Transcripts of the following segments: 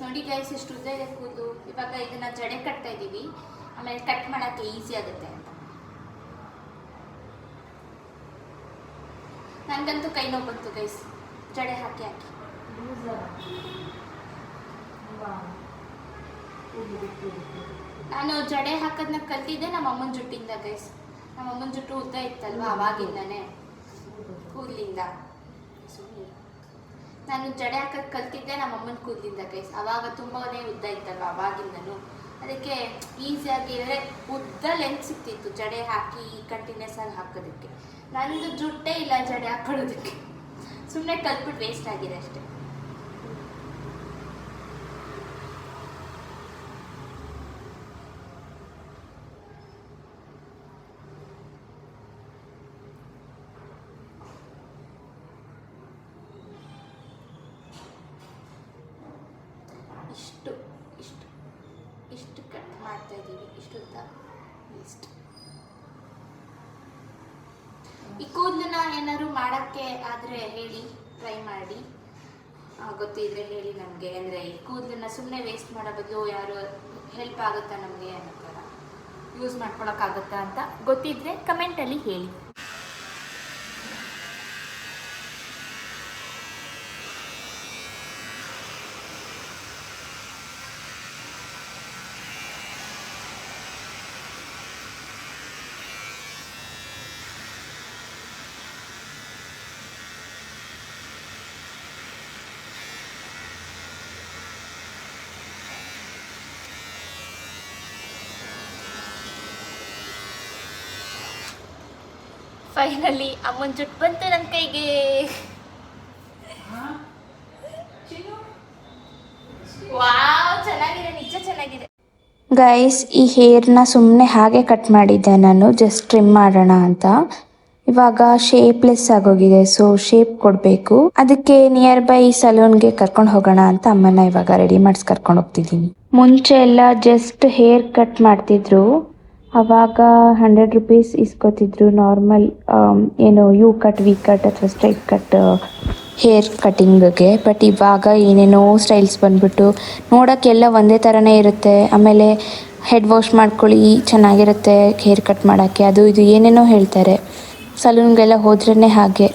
ನೋಡಿ ಗೈಸ್ ಎಷ್ಟು ಉದ್ದ ಇದೆ ಕೂದಲು. ಇವಾಗ ಇದನ್ನ ಜಡೆ ಕಟ್ತಾ ಇದ್ದೀವಿ, ಆಮೇಲೆ ಕಟ್ ಮಾಡೋಕ್ಕೆ ಈಸಿ ಆಗುತ್ತೆ ಅಂತ. ನನಗಂತೂ ಕೈ ನೋವು ಬಂತು ಗೈಸ್ ಜಡೆ ಹಾಕಿ ಹಾಕಿ. ನಾನು ಜಡೆ ಹಾಕೋದನ್ನ ಕಲ್ತಿದ್ದೆ ನಮ್ಮ ಅಮ್ಮನ ಜುಟ್ಟಿಂದ ಗೈಸ್. ನಮ್ಮ ಅಮ್ಮನ ಜುಟ್ಟು ಉದ್ದ ಇತ್ತಲ್ವ ಅವಾಗಿಂದಾನೆ ಕೂದಲಿಂದ. ನಾನು ಜಡೆ ಹಾಕೋದು ಕಲ್ತಿದ್ದೆ ನಮ್ಮ ಅಮ್ಮನ ಕೂದಲಿಂದ ಗೈಸ್. ಅವಾಗ ತುಂಬಾನೇ ಉದ್ದ ಇತ್ತಲ್ವ ಅವಾಗಿಂದನು, ಅದಕ್ಕೆ ಈಸಿಯಾಗಿ ಅಂದರೆ ಉದ್ದ ಲೆಂತ್ ಸಿಗ್ತಿತ್ತು ಜಡೆ ಹಾಕಿ ಕಂಟಿನ್ಯೂಸ್ ಆಗಿ ಹಾಕೋದಕ್ಕೆ. ನಂದು ಜುಟ್ಟೇ ಇಲ್ಲ ಜಡೆ ಹಾಕೊಳ್ಳೋದಕ್ಕೆ, ಸುಮ್ಮನೆ ಕಲ್ತ್ಬಿಟ್ಟು ವೇಸ್ಟ್ ಆಗಿದೆ ಅಷ್ಟೇ. ಇಷ್ಟು ಇಷ್ಟು ಇಷ್ಟು ಕಟ್ ಮಾಡ್ತಾ ಇದ್ದೀವಿ, ಇಷ್ಟು ಉದ್ದ ಇಷ್ಟು. ಈ ಕೂದಲನ್ನ ಏನಾದ್ರು ಮಾಡೋಕ್ಕೆ ಆದರೆ ಹೇಳಿ, ಟ್ರೈ ಮಾಡಿ. ಗೊತ್ತಿದ್ರೆ ಹೇಳಿ ನಮಗೆ. ಅಂದರೆ ಈ ಕೂದಲನ್ನ ಸುಮ್ಮನೆ ವೇಸ್ಟ್ ಮಾಡೋ ಬದಲು ಯಾರು ಹೆಲ್ಪ್ ಆಗುತ್ತಾ ನಮಗೆ ಅನ್ನೋ ಥರ ಯೂಸ್ ಮಾಡ್ಕೊಳಕ್ಕಾಗುತ್ತಾ ಅಂತ ಗೊತ್ತಿದ್ರೆ ಕಮೆಂಟಲ್ಲಿ ಹೇಳಿ. ಫೈನಲಿ ಅಮ್ಮನ ಜುಟ್ಟು ಬಂತು ನನ್ನ ಕೈಗೆ. ವಾವ್, ಚೆನ್ನಾಗಿದೆ, ನಿಜ ಚೆನ್ನಾಗಿದೆ ಗೈಸ್. ಈ ಹೇರ್ನ ಸುಮ್ಮನೆ ಹಾಗೆ ಕಟ್ ಮಾಡಿದ್ದೆ ನಾನು, ಜಸ್ಟ್ ಟ್ರಿಮ್ ಮಾಡೋಣ ಅಂತ. ಇವಾಗ ಶೇಪ್ಲೆಸ್ ಆಗೋಗಿದೆ, ಸೊ ಶೇಪ್ ಕೊಡಬೇಕು. ಅದಕ್ಕೆ ನಿಯರ್ ಬೈ ಸಲೂನ್ಗೆ ಕರ್ಕೊಂಡು ಹೋಗೋಣ ಅಂತ ಅಮ್ಮನ ಇವಾಗ ರೆಡಿ ಮಾಡಿಸಿ ಕರ್ಕೊಂಡು ಹೋಗ್ತಿದ್ದೀನಿ. ಮುಂಚೆ ಎಲ್ಲ ಜಸ್ಟ್ ಹೇರ್ ಕಟ್ ಮಾಡ್ತಿದ್ರು, ಆವಾಗ 100 ರೂಪೀಸ್ ಇಸ್ಕೊತಿದ್ರು ನಾರ್ಮಲ್ ಏನು ಯು ಕಟ್, ವಿ ಕಟ್ ಅಥವಾ ಸ್ಟ್ರೈಟ್ ಕಟ್ ಹೇರ್ ಕಟ್ಟಿಂಗ್ಗೆ. ಬಟ್ ಇವಾಗ ಏನೇನೋ ಸ್ಟೈಲ್ಸ್ ಬಂದ್ಬಿಟ್ಟು ನೋಡೋಕ್ಕೆಲ್ಲ ಒಂದೇ ಥರನೇ ಇರುತ್ತೆ. ಆಮೇಲೆ ಹೆಡ್ ವಾಶ್ ಮಾಡ್ಕೊಳ್ಳಿ ಚೆನ್ನಾಗಿರುತ್ತೆ ಹೇರ್ ಕಟ್ ಮಾಡೋಕ್ಕೆ, ಅದು ಇದು ಏನೇನೋ ಹೇಳ್ತಾರೆ. ಸಲೂನ್ಗೆಲ್ಲ ಹೋದ್ರೇ ಹಾಗೆ,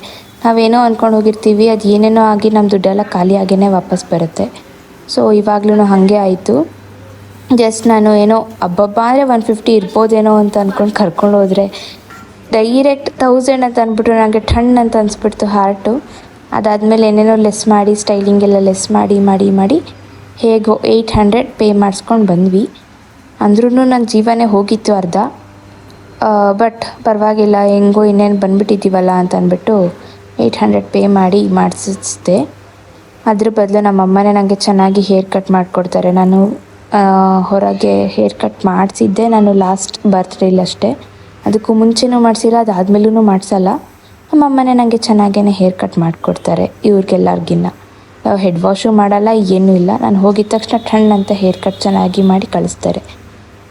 ನಾವೇನೋ ಅಂದ್ಕೊಂಡು ಹೋಗಿರ್ತೀವಿ, ಅದು ಏನೇನೋ ಆಗಿ ನಮ್ಮ ದುಡ್ಡೆಲ್ಲ ಖಾಲಿ ಆಗೇ ವಾಪಸ್ ಬರುತ್ತೆ. ಸೊ ಇವಾಗ್ಲೂ ಹಾಗೆ ಆಯಿತು. ಜಸ್ಟ್ ನಾನು ಏನೋ ಹಬ್ಬಬ್ಬ ಅಂದರೆ 150 ಇರ್ಬೋದೇನೋ ಅಂತ ಅಂದ್ಕೊಂಡು ಕರ್ಕೊಂಡು ಹೋದರೆ ಡೈರೆಕ್ಟ್ 1000 ಅಂತ ಅಂದ್ಬಿಟ್ಟು ನನಗೆ ಟಣ್ ಅಂತ ಅನಿಸ್ಬಿಡ್ತು ಹಾರ್ಟು. ಅದಾದಮೇಲೆ ಏನೇನೋ ಲೆಸ್ ಮಾಡಿ, ಸ್ಟೈಲಿಂಗೆಲ್ಲ ಲೆಸ್ ಮಾಡಿ ಮಾಡಿ ಮಾಡಿ ಹೇಗೋ 800 ಪೇ ಮಾಡಿಸ್ಕೊಂಡು ಬಂದ್ವಿ. ಅಂದ್ರೂ ನನ್ನ ಜೀವನೇ ಹೋಗಿತ್ತು ಅರ್ಧ. ಬಟ್ ಪರವಾಗಿಲ್ಲ, ಹೆಂಗೋ ಇನ್ನೇನು ಬಂದುಬಿಟ್ಟಿದ್ದೀವಲ್ಲ ಅಂತ ಅಂದ್ಬಿಟ್ಟು 800 ಪೇ ಮಾಡಿ ಮಾಡಿಸಿದೆ. ಅದ್ರ ಬದಲು ನಮ್ಮ ಅಮ್ಮನೇ ನನಗೆ ಚೆನ್ನಾಗಿ ಹೇರ್ ಕಟ್ ಮಾಡಿಕೊಡ್ತಾರೆ. ನಾನು ಹೊರಗೆ ಹೇರ್ ಕಟ್ ಮಾಡಿಸಿದ್ದೆ ನಾನು ಲಾಸ್ಟ್ ಬರ್ತ್ಡೇಲಿ ಅಷ್ಟೇ, ಅದಕ್ಕೂ ಮುಂಚೆನೂ ಮಾಡಿಸಿಲ್ಲ, ಅದಾದಮೇಲೂ ಮಾಡಿಸಲ್ಲ. ನಮ್ಮ ಅಮ್ಮನೇ ನನಗೆ ಚೆನ್ನಾಗೇ ಹೇರ್ ಕಟ್ ಮಾಡಿಕೊಡ್ತಾರೆ ಇವ್ರಿಗೆಲ್ಲರಿಗಿನ್ನ. ಯಾವ ಹೆಡ್ ವಾಶು ಮಾಡಲ್ಲ, ಏನೂ ಇಲ್ಲ. ನಾನು ಹೋಗಿದ ತಕ್ಷಣ ಟಣ್ ಅಂತ ಹೇರ್ ಕಟ್ ಚೆನ್ನಾಗಿ ಮಾಡಿ ಕಳಿಸ್ತಾರೆ.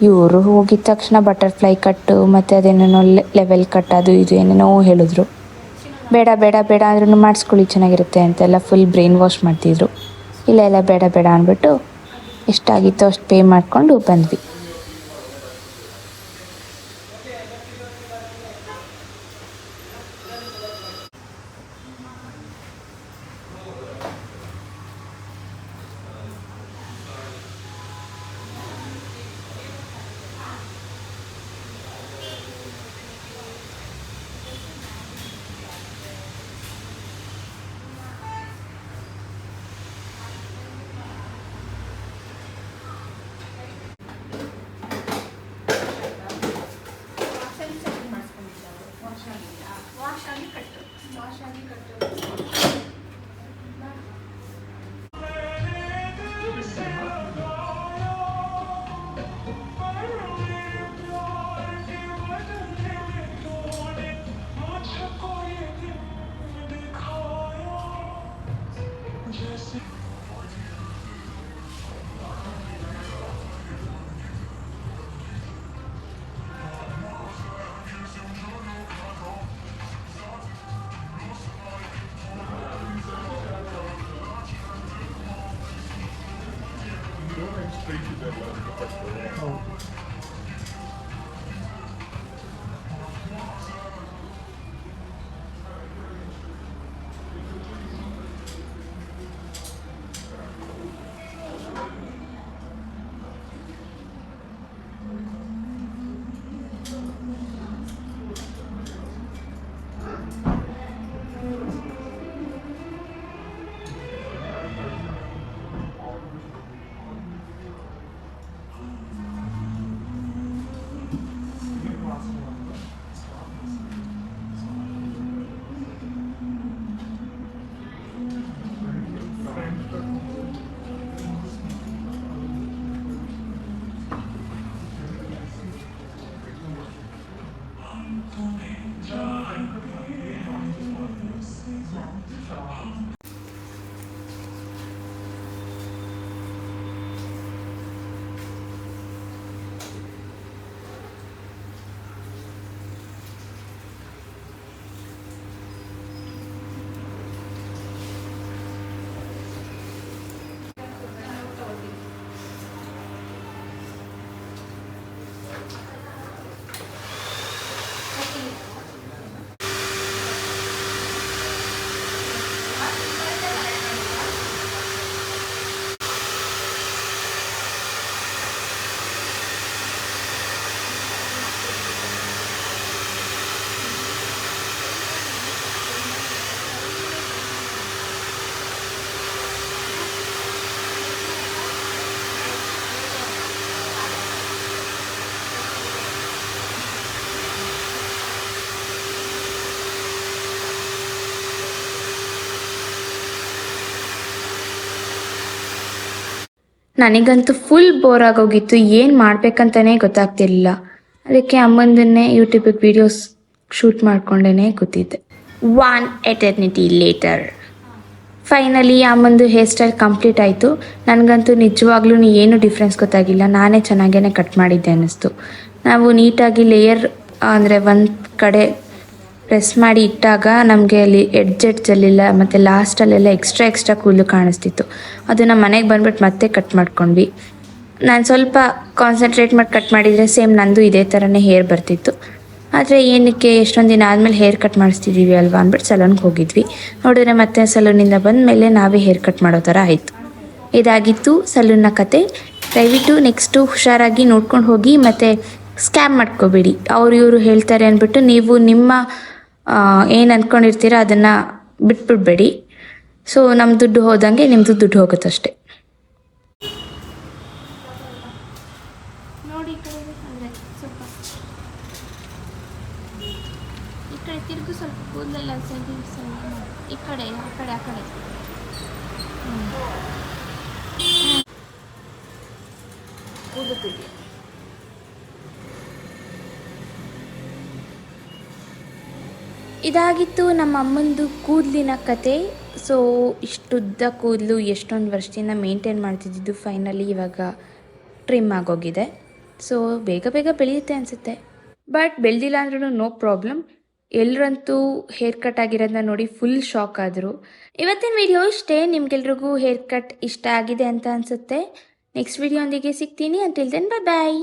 ಇವರು ಹೋಗಿದ ತಕ್ಷಣ ಬಟರ್ಫ್ಲೈ ಕಟ್ಟು ಮತ್ತು ಅದೇನೇನೋ ಲೆವೆಲ್ ಕಟ್ ಅದು ಇದು ಏನೇನೋ ಹೇಳಿದ್ರು. ಬೇಡ ಬೇಡ ಬೇಡ ಅಂದ್ರೂ ಮಾಡಿಸ್ಕೊಳ್ಳಿ ಚೆನ್ನಾಗಿರುತ್ತೆ ಅಂತೆಲ್ಲ ಫುಲ್ ಬ್ರೈನ್ ವಾಶ್ ಮಾಡ್ತಿದ್ರು. ಇಲ್ಲ ಇಲ್ಲ ಬೇಡ ಬೇಡ ಅಂದ್ಬಿಟ್ಟು ಎಷ್ಟಾಗಿತ್ತೋ ಅಷ್ಟು ಪೇ ಮಾಡಿಕೊಂಡು ಬಂದ್ವಿ. ನನಗಂತೂ ಫುಲ್ ಬೋರ್ ಆಗೋಗಿತ್ತು, ಏನು ಮಾಡ್ಬೇಕಂತಲೇ ಗೊತ್ತಾಗ್ತಿರ್ಲಿಲ್ಲ. ಅದಕ್ಕೆ ಅಮ್ಮಂದನ್ನೇ ಯೂಟ್ಯೂಬಿಗೆ ವೀಡಿಯೋಸ್ ಶೂಟ್ ಮಾಡ್ಕೊಂಡೇ ಕೂತಿದ್ದೆ. 1 ಎಟರ್ನಿಟಿ ಲೇಟರ್ ಫೈನಲಿ ಅಮ್ಮಂದು ಹೇರ್ ಸ್ಟೈಲ್ ಕಂಪ್ಲೀಟ್ ಆಯಿತು. ನನಗಂತೂ ನಿಜವಾಗ್ಲೂ ಏನು ಡಿಫ್ರೆನ್ಸ್ ಗೊತ್ತಾಗಿಲ್ಲ, ನಾನೇ ಚೆನ್ನಾಗೇ ಕಟ್ ಮಾಡಿದ್ದೆ ಅನ್ನಿಸ್ತು. ನಾವು ನೀಟಾಗಿ ಲೇಯರ್ ಅಂದರೆ ಒಂದು ಕಡೆ ಪ್ರೆಸ್ ಮಾಡಿ ಇಟ್ಟಾಗ ನಮಗೆ ಅಲ್ಲಿ ಎಡ್ಜೆಡ್ಜಲ್ಲಿಲ್ಲ ಮತ್ತು ಲಾಸ್ಟಲ್ಲೆಲ್ಲ ಎಕ್ಸ್ಟ್ರಾ ಕೂದಲು ಕಾಣಿಸ್ತಿತ್ತು. ಅದನ್ನು ಮನೆಗೆ ಬಂದ್ಬಿಟ್ಟು ಮತ್ತೆ ಕಟ್ ಮಾಡ್ಕೊಂಡ್ವಿ. ನಾನು ಸ್ವಲ್ಪ ಕಾನ್ಸಂಟ್ರೇಟ್ ಮಾಡಿ ಕಟ್ ಮಾಡಿದರೆ ಸೇಮ್ ನಂದು ಇದೇ ಥರನೇ ಹೇರ್ ಬರ್ತಿತ್ತು. ಆದರೆ ಏನಕ್ಕೆ ಎಷ್ಟೊಂದು ದಿನ ಆದಮೇಲೆ ಹೇರ್ ಕಟ್ ಮಾಡಿಸ್ತಿದ್ದೀವಿ ಅಲ್ವಾ ಅಂದ್ಬಿಟ್ಟು ಸಲೂನ್ಗೆ ಹೋಗಿದ್ವಿ. ನೋಡಿದ್ರೆ ಮತ್ತೆ ಸಲೂನಿಂದ ಬಂದ ಮೇಲೆ ನಾವೇ ಹೇರ್ ಕಟ್ ಮಾಡೋ ಥರ ಆಯಿತು. ಇದಾಗಿತ್ತು ಸಲೂನ್ನ ಕತೆ. ದಯವಿಟ್ಟು ನೆಕ್ಸ್ಟು ಹುಷಾರಾಗಿ ನೋಡ್ಕೊಂಡು ಹೋಗಿ ಮತ್ತು ಸ್ಕ್ಯಾಮ್ ಮಾಡ್ಕೋಬೇಡಿ. ಇವರು ಹೇಳ್ತಾರೆ ಅಂದ್ಬಿಟ್ಟು ನೀವು ನಿಮ್ಮ ಏನು ಅಂದ್ಕೊಂಡಿರ್ತೀರ ಅದನ್ನು ಬಿಟ್ಬಿಡ್ಬೇಡಿ. ಸೊ ನಮ್ಮ ದುಡ್ಡು ಹೋದಂಗೆ ನಿಮ್ಮದು ದುಡ್ಡು ಹೋಗುತ್ತಷ್ಟೆ. ನೋಡಿ ಅಂದರೆ ಸ್ವಲ್ಪ ಈ ಕಡೆ ತಿರುಗು, ಸ್ವಲ್ಪ ಕೂದಲೆಲ್ಲ ಈ ಕಡೆ ಆ ಕಡೆ ಕೂದಲು. ಇದಾಗಿತ್ತು ನಮ್ಮ ಅಮ್ಮಂದು ಕೂದಲಿನ ಕತೆ. ಸೊ ಇಷ್ಟುದ್ದ ಕೂದಲು ಎಷ್ಟೊಂದು ವರ್ಷದಿಂದ ಮೇಂಟೈನ್ ಮಾಡ್ತಿದ್ದು ಫೈನಲಿ ಇವಾಗ ಟ್ರಿಮ್ ಆಗೋಗಿದೆ. ಸೊ ಬೇಗ ಬೆಳೆಯುತ್ತೆ ಅನಿಸುತ್ತೆ, ಬಟ್ ಬೆಳೆದಿಲ್ಲ ಅಂದ್ರೂ ನೋ ಪ್ರಾಬ್ಲಮ್. ಎಲ್ಲರಂತೂ ಹೇರ್ ಕಟ್ ಆಗಿರೋದನ್ನ ನೋಡಿ ಫುಲ್ ಶಾಕ್ ಆದರು. ಇವತ್ತಿನ ವಿಡಿಯೋ ಇಷ್ಟೇ. ನಿಮ್ಗೆಲ್ರಿಗೂ ಹೇರ್ ಕಟ್ ಇಷ್ಟ ಆಗಿದೆ ಅಂತ ಅನಿಸುತ್ತೆ. ನೆಕ್ಸ್ಟ್ ವಿಡಿಯೋ ಒಂದಿಗೆ ಸಿಗ್ತೀನಿ. ಅಂಟಿಲ್ ದೆನ್ ಬಾಯ್.